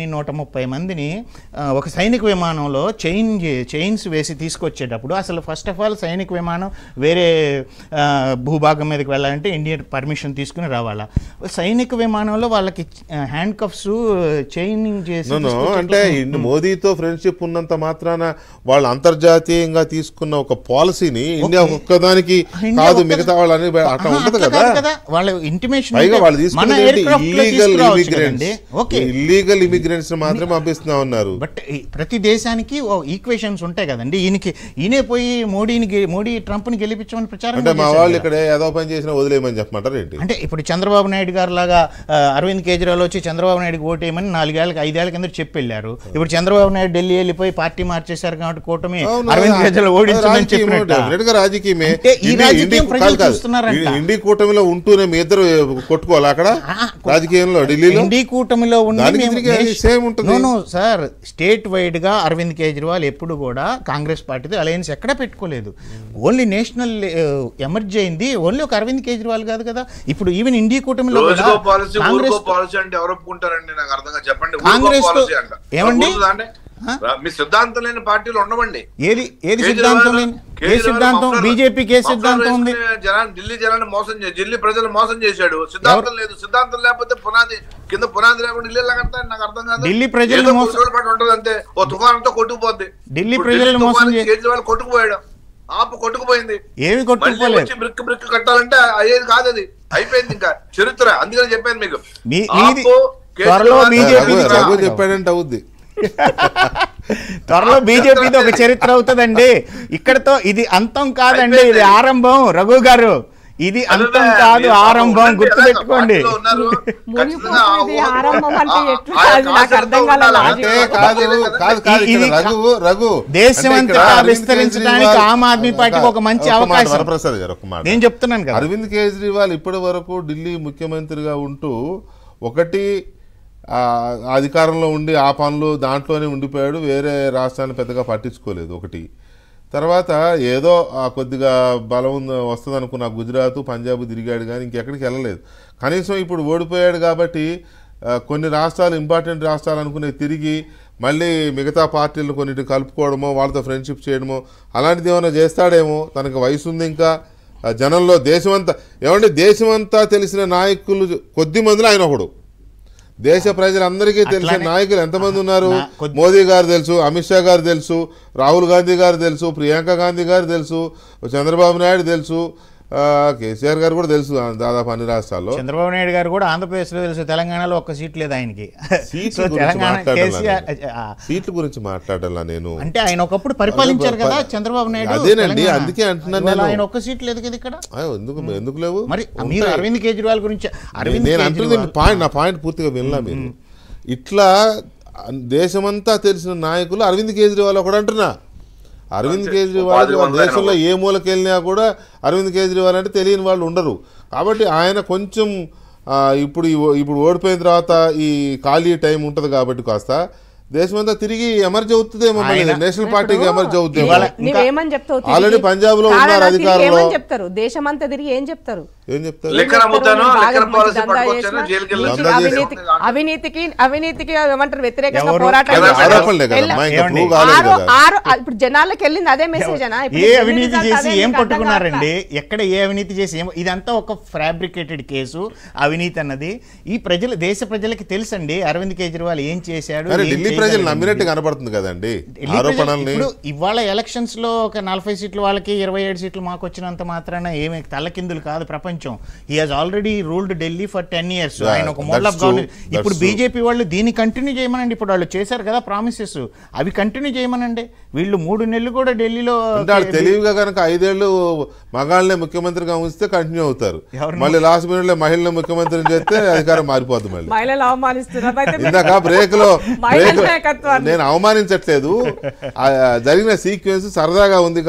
130 మందిని ఒక సైనిక విమానంలో చైన్స్ వేసి తీసుకొచ్చేటప్పుడు అసలు ఫస్ట్ ఆఫ్ ఆల్ సైనిక విమానం వేరే భూభాగం మీదకి వెళ్ళాలంటే ఇండియన్ పర్మిషన్ తీసుకుని రావాలా సైనిక విమానంలో వాళ్ళకి హ్యాండ్ కఫ్స్ చైనింగ్ చేసి అంటే మోదీతో ఫ్రెండ్షిప్ ఉన్నంత మాత్రాన వాళ్ళు అంతర్జాతీయంగా తీసుకున్న ఒక పాలసీని ఇండియా ఒక్కదానికి కాదు మిగతా వాళ్ళని అట్లా ఉండదు కదా వాళ్ళ ఇంటిమేషన్ వాళ్ళు తీసుకున్నది ఇల్లీగల్ ఇమిగ్రెంట్స్ మాత్రమే పంపిస్తున్నా ఉన్నారు. బట్ ప్రతి దేశానికి ఈక్వేషన్స్ ఉంటాయి కదండి. ఈయనే పోయి మోడీ ట్రంప్ ని గెలిపించమని ప్రచారం అంటే మా వాళ్ళు ఇక్కడ ఏదో పని చేసినా వదిలేయమని చెప్పమంటారు ఏంటి? అంటే ఇప్పుడు చంద్రబాబు నాయుడు గారు లాగా అరవింద్ కేజ్రీవాల్ వచ్చి చంద్రబాబు నాయుడుకి ఓటేయమని 5 ఏళ్ల కింద చెప్పి వెళ్ళారు. ఇప్పుడు చంద్రబాబు నాయుడు ఢిల్లీ వెళ్ళిపోయి పార్టీ మార్చేశారు కాబట్టి కూటమి అరవింద్ కేజ్రీవాల్ ఓడించమని చెప్పినట్టు రాజకీయమే. ఇండి కూటమిలో ఉంటూనే మీ ఇద్దరు కొట్టుకోవాలి అక్కడ రాజకీయంలో ఢిల్లీలో ఇండి కూటమిలో సార్ స్టేట్ వైడ్ గా అరవింద్ కేజ్రీవాల్ ఎప్పుడు కూడా కాంగ్రెస్ పార్టీతో అలయన్స్ ఎక్కడ పెట్టుకోలేదు. ఓన్లీ నేషనల్ ఎమర్జ్ అయింది ఓన్లీ ఒక అరవింద్ కేజ్రీవాల్ కాదు కదా. ఇప్పుడు ఈవెన్ ఇండి కూటమిలో కాంగ్రెస్ ఏమండి మీ సిద్ధాంతం లేని పార్టీలు ఉండవండి. ఏది సిద్ధాంతం లేని ఏ సిద్ధాంతం? బీజేపీకి ఏ సిద్ధాంతం ఉంది? ఢిల్లీ జనాన్ని మోసం చేసి ఢిల్లీ ప్రజలు మోసం చేశాడు. సిద్ధాంతం లేదు. సిద్ధాంతం లేకపోతే పునాది కింద పునాది లేకుండా ఢిల్లీ కడతారు. నాకు అర్థం కాదు. ఢిల్లీ ప్రజలు ఉంటది అంతే. ఓ తుఫానంతో కొట్టుకుపోద్ది. ఢిల్లీ ప్రజలు మోసం కేజ్రీవాల్ కొట్టుకుపోయాడు. ఆపు కొట్టుకుపోయింది. ఏమి కొట్టుకుపోలేదు. బ్రిక్ కట్టాలంటే అయ్యేది కాదు. అది అయిపోయింది. ఇంకా చరిత్ర. అందుకని చెప్పాను మీకు. చెప్పాడంటే అవుద్ది. త్వరలో బీజేపీది ఒక చరిత్ర అవుతుందండి. ఇక్కడతో ఇది అంతం కాదండి, ఇది ఆరంభం. రఘు గారు ఇది అంతం కాదు, ఆరంభం. గుర్తుపెట్టుకోండి. దేశం అంతా విస్తరించడానికి ఆమ్ ఆద్మీ పార్టీకి ఒక మంచి అవకాశం. నేను చెప్తున్నాను కదా, అరవింద్ కేజ్రీవాల్ ఇప్పటి వరకు ఢిల్లీ ముఖ్యమంత్రిగా ఉంటూ ఒకటి అధికారంలో ఉండి ఆ పనులు దాంట్లోనే ఉండిపోయాడు. వేరే రాష్ట్రాన్ని పెద్దగా పట్టించుకోలేదు. ఒకటి తర్వాత ఏదో కొద్దిగా బలం వస్తుంది అనుకున్న గుజరాత్ పంజాబ్ తిరిగాడు కానీ ఇంకెక్కడికి వెళ్ళలేదు. కనీసం ఇప్పుడు ఓడిపోయాడు కాబట్టి కొన్ని రాష్ట్రాలు ఇంపార్టెంట్ రాష్ట్రాలు అనుకునే తిరిగి మళ్ళీ మిగతా పార్టీలు కొన్నిటి కలుపుకోవడమో వాళ్ళతో ఫ్రెండ్షిప్ చేయడమో అలాంటిది ఏమైనా చేస్తాడేమో. తనకు వయసు ఉంది. ఇంకా జనంలో దేశమంతా తెలిసిన నాయకులు కొద్ది మందిలో ఆయన ఒకడు. దేశ ప్రజలందరికీ తెలిసిన నాయకులు ఎంతమంది ఉన్నారు? మోదీ గారు తెలుసు, అమిత్ షా గారు తెలుసు, రాహుల్ గాంధీ గారు తెలుసు, ప్రియాంక గాంధీ గారు తెలుసు, చంద్రబాబు నాయుడు తెలుసు, కేసీఆర్ గారు కూడా తెలుసు దాదాపు అన్ని రాష్ట్రాల్లో. చంద్రబాబు నాయుడు గారు కూడా ఆంధ్రప్రదేశ్లో తెలుసు. తెలంగాణలో ఒక్క సీట్ లేదు ఆయనకి. సీట్ల గురించి మాట్లాడాలా నేను? అంటే ఆయన ఒకప్పుడు పరిపాలించారు కదా చంద్రబాబు నాయుడు. అదేనండి, అందుకే అంటున్నాను. ఆయన ఒక్క సీట్ లేదు కదా ఇక్కడ. ఎందుకు లేవు? మరి మీరు అరవింద్ కేజ్రీవాల్ గురించి నేను అంటుంది నా పాయింట్ పూర్తిగా వినలా మీరు. ఇట్లా దేశమంతా తెలిసిన నాయకులు అరవింద్ కేజ్రీవాల్ ఒకడు అంటున్నా. అరవింద్ కేజ్రీవాల్ దేశంలో ఏ మూలకి వెళ్ళినా కూడా అరవింద్ కేజ్రీవాల్ అంటే తెలియని వాళ్ళు ఉండరు. కాబట్టి ఆయన కొంచెం ఇప్పుడు ఓడిపోయిన తర్వాత ఈ ఖాళీ టైం ఉంటుంది కాబట్టి కాస్త దేశమంతా తిరిగి ఎమర్జ్ అవుతుందేమో. నేషనల్ పార్టీకి ఎమర్జ్ అవుతుందేమో. ఆల్రెడీ పంజాబ్ లో ఉన్నారు అధికారంలో. చెప్తారు దేశమంతా తిరిగి ఏం చెప్తారు? అవినీతికి ఏమంటారు వ్యతిరేకంగా పోరాటం. ఇప్పుడు జనాలకు వెళ్ళింది అదే మెసేజ్ అనా? ఏ అవినీతి చేసి ఏం పట్టుకున్నారండి? ఎక్కడ ఏ అవినీతి చేసి ఇదంతా ఒక ఫ్యాబ్రికేటెడ్ కేసు. అవినీతి అన్నది ఈ దేశ ప్రజలకి తెలుసండి. అరవింద్ కేజ్రీవాల్ ఏం చేశాడు, ప్రజలు నమ్మినట్టు కనబడుతుంది కదండి ఆరోపణల్ని. ఇప్పుడు ఇవాళ ఎలక్షన్స్ లో ఒక 40 సీట్లు వాళ్ళకి 27 సీట్లు మాకు వచ్చినంత మాత్రాన ఏమి తల్లకిందులు కాదు ప్రపంచం. He has already ruled Delhi for 10 years. ఆయన ఒక మోడల్ ఆఫ్ గవర్నమెంట్. ఇప్పుడు బీజేపీ వాళ్ళు దీన్ని కంటిన్యూ చేయమనండి. ఇప్పుడు వాళ్ళు చేశారు కదా ప్రామిసెస్, అవి కంటిన్యూ చేయమనండి. వీళ్ళు 3 నెలలు కూడా ఢిల్లీలో తెలివిగా కనుక 5 ఏళ్ళు మగాళ్ళనే ముఖ్యమంత్రిగా ఉంచితే కంటిన్యూ అవుతారు. మళ్ళీ లాస్ట్ మినిట్ లో మహిళను ముఖ్యమంత్రిని చేస్తే అధికారం మారిపోద్ది. మళ్ళీ ఇందాక బ్రేక్ లో నేను అవమానించట్లేదు, జరిగిన సీక్వెన్స్ సరదాగా ఉంది.